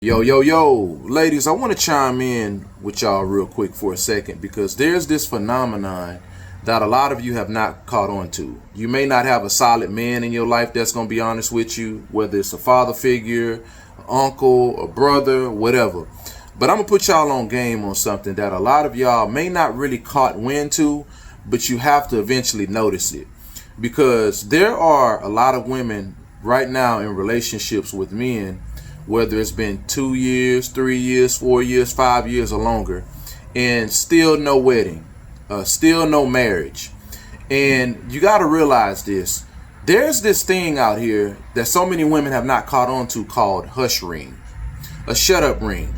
Yo, yo, yo, ladies, I want to chime in with y'all real quick for a second because there's this phenomenon that a lot of you have not caught on to. You may not have a solid man in your life that's going to be honest with you, whether it's a father figure, an uncle, a brother, whatever. But I'm going to put y'all on game on something that a lot of y'all may not really caught wind to, but you have to eventually notice it. Because there are a lot of women right now in relationships with men, whether it's been 2 years, 3 years, 4 years, 5 years or longer, and still no wedding, still no marriage. And you got to realize this. There's this thing out here that so many women have not caught on to called hush ring, a shut up ring.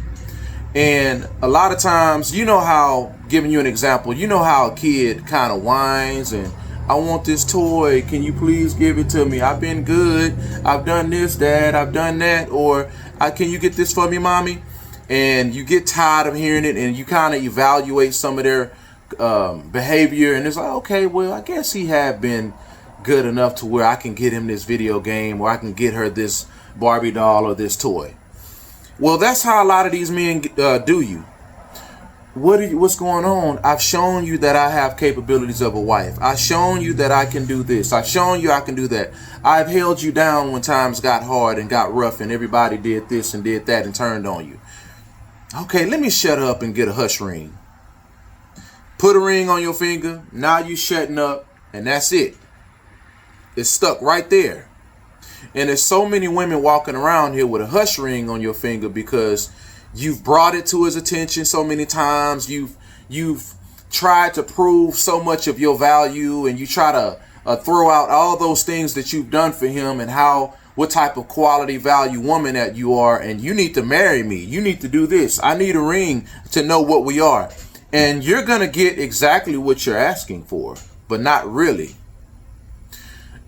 And a lot of times, you know how, giving you an example, you know how a kid kind of whines and, I want this toy. Can you please give it to me? I've been good. I've done this, Dad. I've done that. Or can you get this for me, Mommy? And you get tired of hearing it and you kind of evaluate some of their behavior. And it's like, okay, well, I guess he have been good enough to where I can get him this video game or I can get her this Barbie doll or this toy. Well, that's how a lot of these men do you. What's going on? I've shown you that I have capabilities of a wife. I've shown you that I can do this. I've shown you I can do that. I've held you down when times got hard and got rough and everybody did this and did that and turned on you. Okay, let me shut up and get a hush ring. Put a ring on your finger. Now you shutting up and that's it. It's stuck right there. And there's so many women walking around here with a hush ring on your finger because you've brought it to his attention so many times. You've tried to prove so much of your value, and you try to throw out all those things that you've done for him and what type of quality value woman that you are. And you need to marry me. You need to do this. I need a ring to know what we are. And you're going to get exactly what you're asking for, but not really.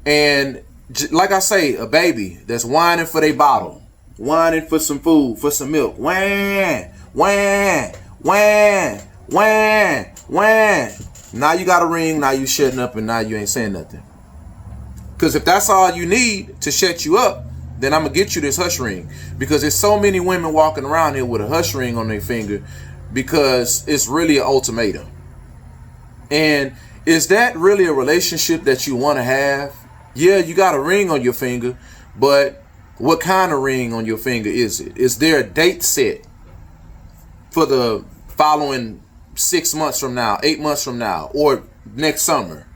And like I say, a baby that's whining for their bottle, whining for some food, for some milk. Whine, whine, whine, whine, whine. Now you got a ring, now you shutting up, and now you ain't saying nothing. Because if that's all you need to shut you up, then I'm going to get you this hush ring. Because there's so many women walking around here with a hush ring on their finger because it's really an ultimatum. And is that really a relationship that you want to have? Yeah, you got a ring on your finger, but what kind of ring on your finger is it? Is there a date set for the following 6 months from now, 8 months from now, or next summer?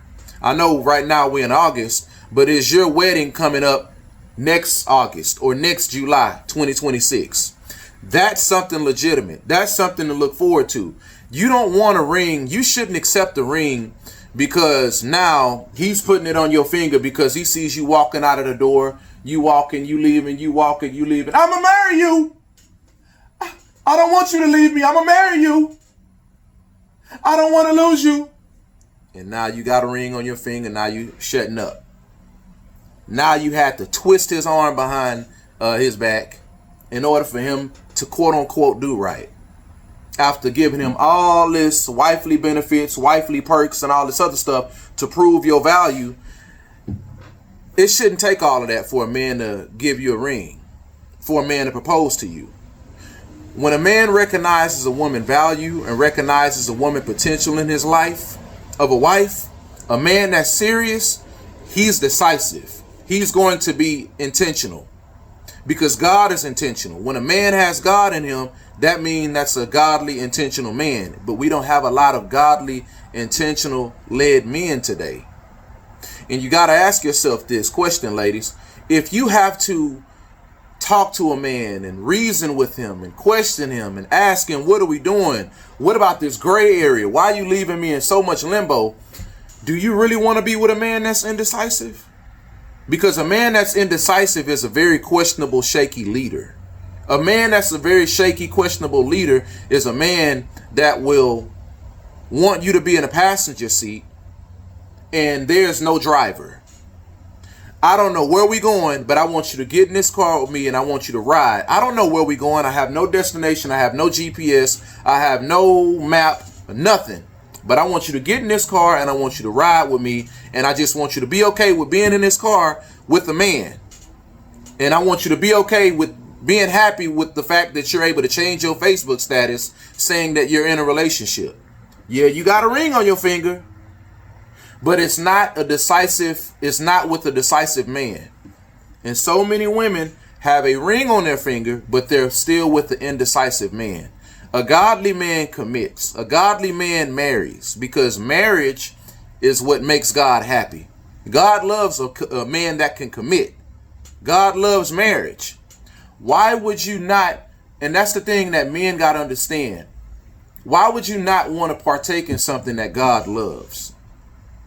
I know right now we're in August, but is your wedding coming up next August or next July 2026? That's something legitimate. That's something to look forward to. You don't want a ring. You shouldn't accept a ring because now he's putting it on your finger because he sees you walking out of the door. You walking, you leaving, you walking, you leaving. I'm going to marry you. I don't want you to leave me. I'm going to marry you. I don't want to lose you. And now you got a ring on your finger. Now you shutting up. Now you had to twist his arm behind his back in order for him to quote unquote do right. After giving him all this wifely benefits, wifely perks, and all this other stuff to prove your value. It shouldn't take all of that for a man to give you a ring, for a man to propose to you. When a man recognizes a woman value and recognizes a woman potential in his life of a wife, a man that's serious, he's decisive. He's going to be intentional because God is intentional. When a man has God in him, that means that's a godly, intentional man. But we don't have a lot of godly, intentional led men today. And you got to ask yourself this question, ladies. If you have to talk to a man and reason with him and question him and ask him, what are we doing? What about this gray area? Why are you leaving me in so much limbo? Do you really want to be with a man that's indecisive? Because a man that's indecisive is a very questionable, shaky leader. A man that's a very shaky, questionable leader is a man that will want you to be in a passenger seat and there's no driver. I don't know where we going, but I want you to get in this car with me and I want you to ride. I don't know where we going. I have no destination. I have no GPS. I have no map, nothing. But I want you to get in this car and I want you to ride with me. And I just want you to be okay with being in this car with a man. And I want you to be okay with Being happy with the fact that you're able to change your Facebook status saying that you're in a relationship. Yeah, you got a ring on your finger, but it's not with a decisive man. And so many women have a ring on their finger, but they're still with the indecisive man. A godly man commits. A godly man marries, because marriage is what makes God happy. God loves a man that can commit. God loves marriage. Why would you not? And that's the thing that men got to understand. Why would you not want to partake in something that God loves?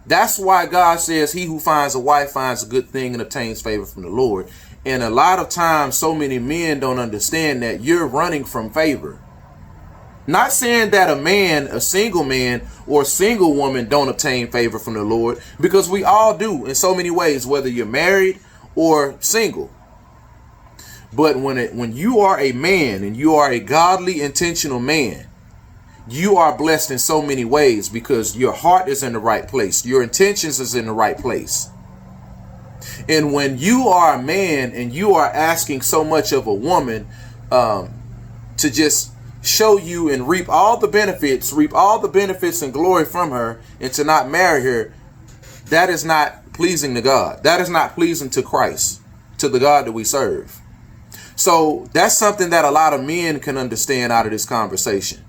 That's why God says he who finds a wife finds a good thing and obtains favor from the Lord. And a lot of times, so many men don't understand that you're running from favor. Not saying that a single man or a single woman don't obtain favor from the Lord, because we all do in so many ways, whether you're married or single. But when you are a man and you are a godly, intentional man, you are blessed in so many ways, because your heart is in the right place. Your intentions is in the right place. And when you are a man and you are asking so much of a woman to just show you and reap all the benefits and glory from her, and to not marry her, that is not pleasing to God. That is not pleasing to Christ, to the God that we serve. So that's something that a lot of men can understand out of this conversation.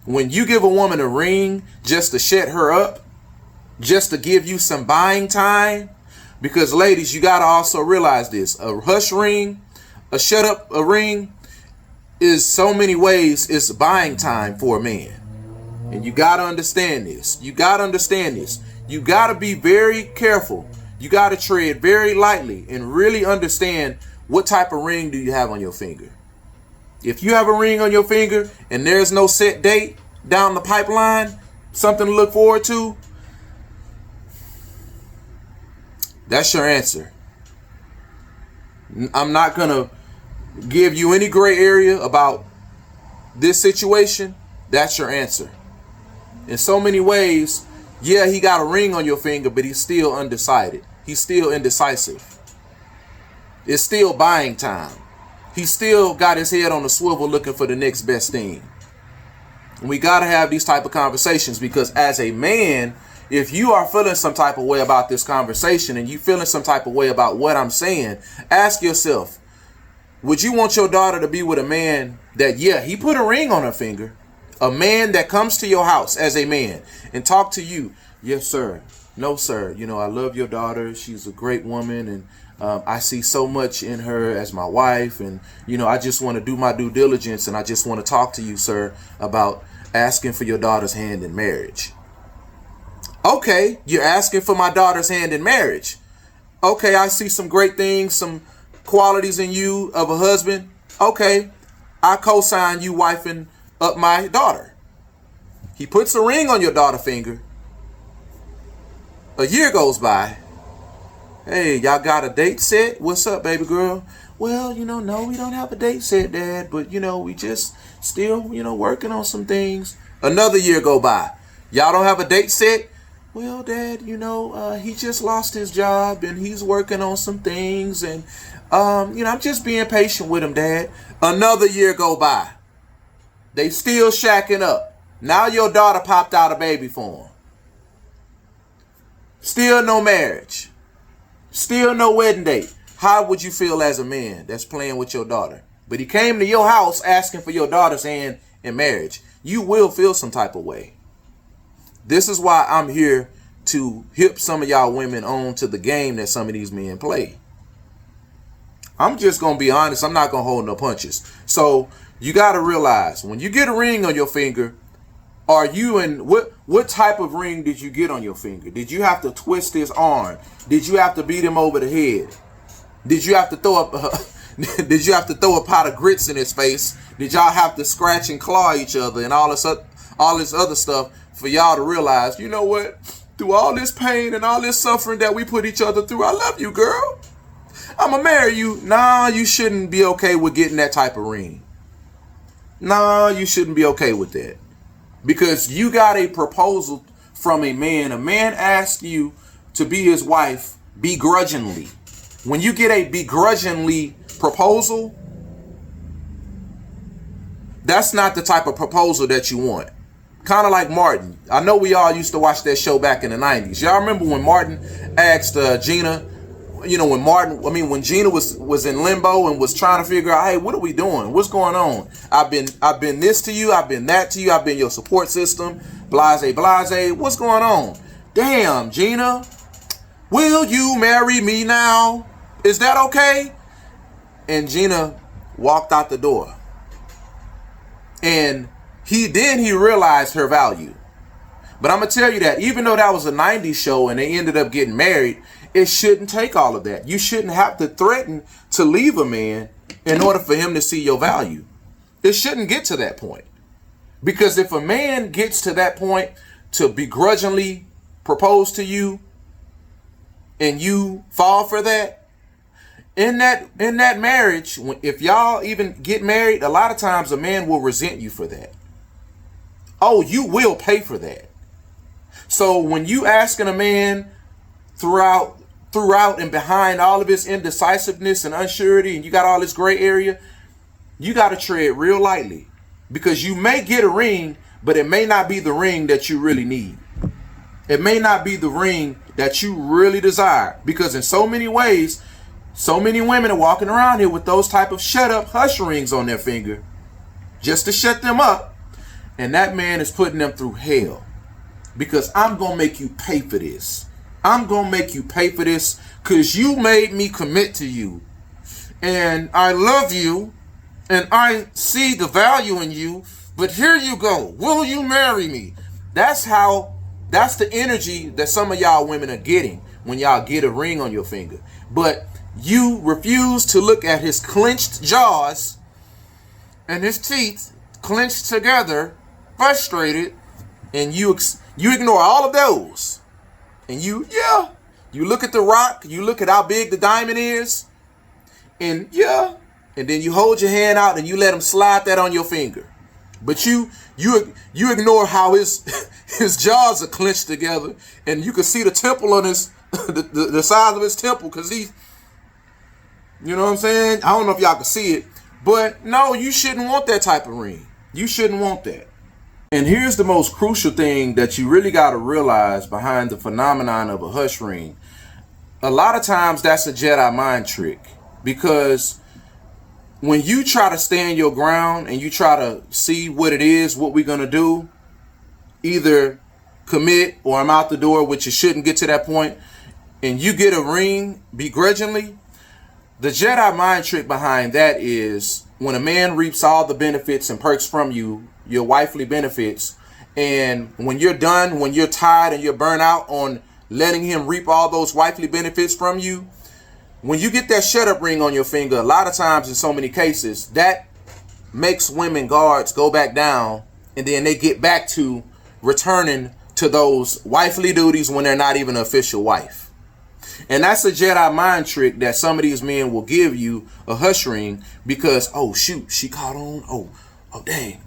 When you give a woman a ring just to shut her up, just to give you some buying time, because ladies, you got to also realize this. A hush ring, a shut up a ring is so many ways it's buying time for a man. And you got to understand this. You got to understand this. You got to be very careful. You got to tread very lightly and really understand what type of ring do you have on your finger. If you have a ring on your finger and there's no set date down the pipeline, something to look forward to, that's your answer. I'm not going to give you any gray area about this situation. That's your answer. In so many ways, yeah, he got a ring on your finger, but he's still undecided. He's still indecisive. It's still buying time. He still got his head on the swivel looking for the next best thing. And we got to have these type of conversations, because as a man, if you are feeling some type of way about this conversation and you feeling some type of way about what I'm saying, ask yourself, would you want your daughter to be with a man that, yeah, he put a ring on her finger, a man that comes to your house as a man and talk to you? Yes, sir. No, sir. You know, I love your daughter. She's a great woman, and I see so much in her as my wife, and you know, I just want to do my due diligence, and I just want to talk to you, sir, about asking for your daughter's hand in marriage. Okay, you're asking for my daughter's hand in marriage. Okay, I see some great things, some qualities in you of a husband. Okay, I co-sign you wifing up my daughter. He puts a ring on your daughter's finger. A year goes by. Hey, y'all got a date set? What's up, baby girl? Well, no, we don't have a date set, Dad, but, we just still, working on some things. Another year go by. Y'all don't have a date set? Well, Dad, he just lost his job and he's working on some things, and, I'm just being patient with him, Dad. Another year go by. They still shacking up. Now your daughter popped out a baby for him. Still no marriage. Still no wedding date. How would you feel as a man that's playing with your daughter? But he came to your house asking for your daughter's hand in marriage. You will feel some type of way. This is why I'm here to hip some of y'all women on to the game that some of these men play. I'm just going to be honest. I'm not going to hold no punches. So you got to realize, when you get a ring on your finger, are you in what type of ring did you get on your finger? Did you have to twist his arm? Did you have to beat him over the head? Did you have to throw a pot of grits in his face? Did y'all have to scratch and claw each other and all this other stuff for y'all to realize, you know what? Through all this pain and all this suffering that we put each other through, I love you, girl. I'm gonna marry you. Nah, you shouldn't be okay with getting that type of ring. Nah, you shouldn't be okay with that. Because you got a proposal from a man. A man asked you to be his wife begrudgingly. When you get a begrudgingly proposal, that's not the type of proposal that you want. Kind of like Martin. I know we all used to watch that show back in the 90s. Y'all remember when Martin asked Gina, when Gina was in limbo and was trying to figure out, hey, what are we doing? What's going on? I've been this to you. I've been that to you. I've been your support system. Blase, blase. What's going on? Damn, Gina. Will you marry me now? Is that okay? And Gina walked out the door. And he realized her value. But I'm going to tell you that even though that was a 90s show and they ended up getting married, it shouldn't take all of that. You shouldn't have to threaten to leave a man in order for him to see your value. It shouldn't get to that point. Because if a man gets to that point to begrudgingly propose to you and you fall for that, in that marriage, if y'all even get married, a lot of times a man will resent you for that. Oh, you will pay for that. So when you asking a man throughout and behind all of his indecisiveness and unsurety, and you got all this gray area, you got to tread real lightly, because you may get a ring, but it may not be the ring that you really need. It may not be the ring that you really desire, because in so many ways, so many women are walking around here with those type of shut up hush rings on their finger just to shut them up. And that man is putting them through hell, because I'm going to make you pay for this. I'm going to make you pay for this because you made me commit to you. And I love you. And I see the value in you. But here you go. Will you marry me? That's the energy that some of y'all women are getting when y'all get a ring on your finger. But you refuse to look at his clenched jaws and his teeth clenched together, frustrated, and you ignore all of those. And you look at the rock, you look at how big the diamond is, and then you hold your hand out and you let him slide that on your finger. But you ignore how his jaws are clenched together, and you can see the temple on his the size of his temple, because he's, you know what I'm saying? I don't know if y'all can see it, but no, you shouldn't want that type of ring. You shouldn't want that. And here's the most crucial thing that you really got to realize behind the phenomenon of a hush ring. A lot of times that's a Jedi mind trick, because when you try to stand your ground and you try to see what it is, what we're going to do, either commit or I'm out the door, which you shouldn't get to that point, and you get a ring begrudgingly, the Jedi mind trick behind that is when a man reaps all the benefits and perks from you, your wifely benefits, and when you're done, when you're tired and you're burnt out on letting him reap all those wifely benefits from you, when you get that shut up ring on your finger, a lot of times in so many cases, that makes women guards go back down, and then they get back to returning to those wifely duties when they're not even an official wife. And that's a Jedi mind trick that some of these men will give you a hush ring because, oh shoot, she caught on. Oh dang.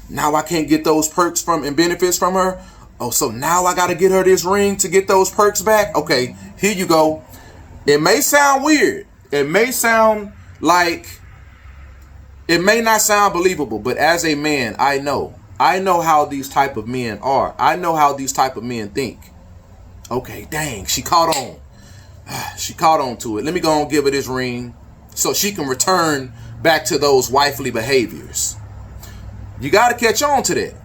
Now I can't get those perks from and benefits from her. Oh, so now I got to get her this ring to get those perks back. Okay, here you go. It may sound weird. It may sound like, it may not sound believable, but as a man, I know how these type of men are. I know how these type of men think. Okay, dang, she caught on. She caught on to it. Let me go and give her this ring so she can return back to those wifely behaviors. You got to catch on to that.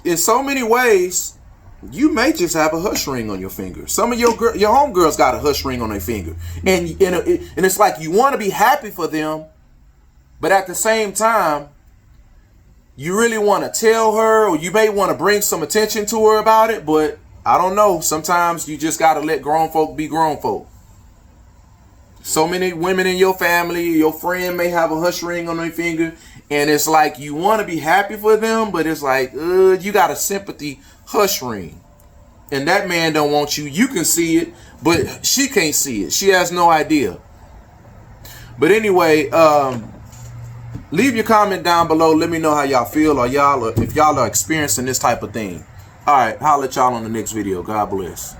In so many ways, you may just have a hush ring on your finger. Some of your homegirls got a hush ring on their finger. And it's like you want to be happy for them, but at the same time, you really want to tell her, or you may want to bring some attention to her about it, but I don't know. Sometimes you just got to let grown folk be grown folk. So many women in your family, your friend may have a hush ring on their finger, and it's like you want to be happy for them, but it's like, you got a sympathy hush ring. And that man don't want you. You can see it, but she can't see it. She has no idea. But anyway, leave your comment down below. Let me know how y'all feel, or if y'all are experiencing this type of thing. All right, holla at y'all on the next video. God bless.